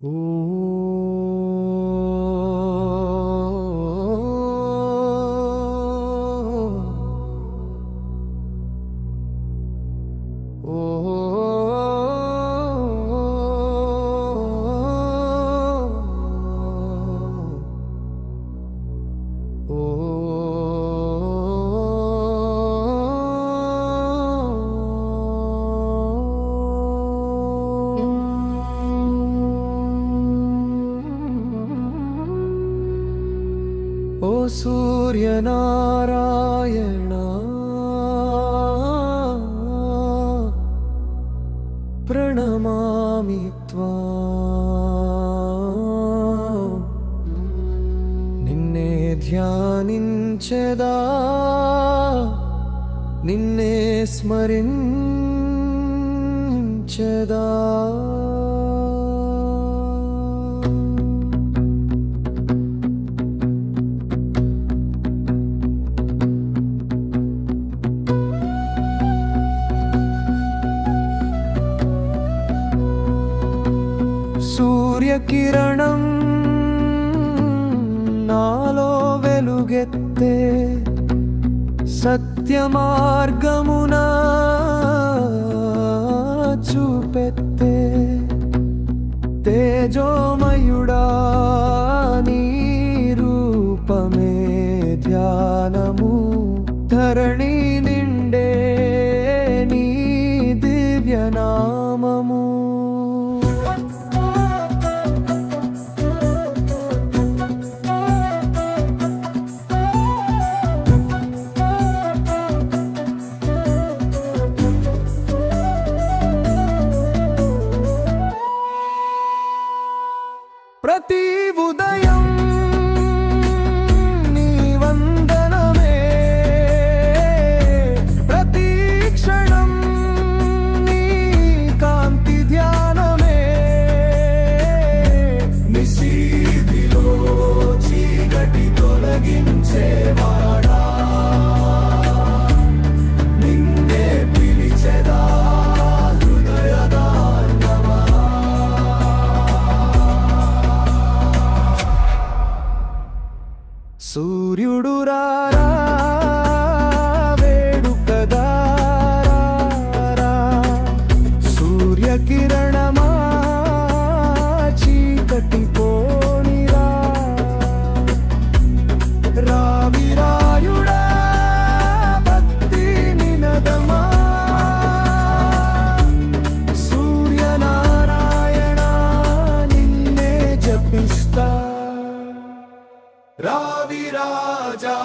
ఓ సూర్యనారాయణ ప్రణమామి త్వాం నిన్నే ధ్యానించెదా నిన్నే స్మరించెదా సూర్యకిరణం నాలో వెలుగెత్తే సత్య మార్గమున చూపెత్తే తేజోమయుడా నీ రూపమే ధ్యానము ధరణి నిండే నీ దివ్యనామము ప్రతి ఉదయం నీ వందనమే ప్రతి క్షణం నీ కాంతి ధ్యానమే నిశీధిలో చీకటి తొలగించేవాడా నిన్నే పిలిచెదా సూర్యుడు రారా వేడుకదారా సూర్యకిరణమా చీకటి పోనిరా రావిరాయుడా భక్తి నినదమా సూర్యనారాయణ నిన్నే జపిస్తా రావి రాజా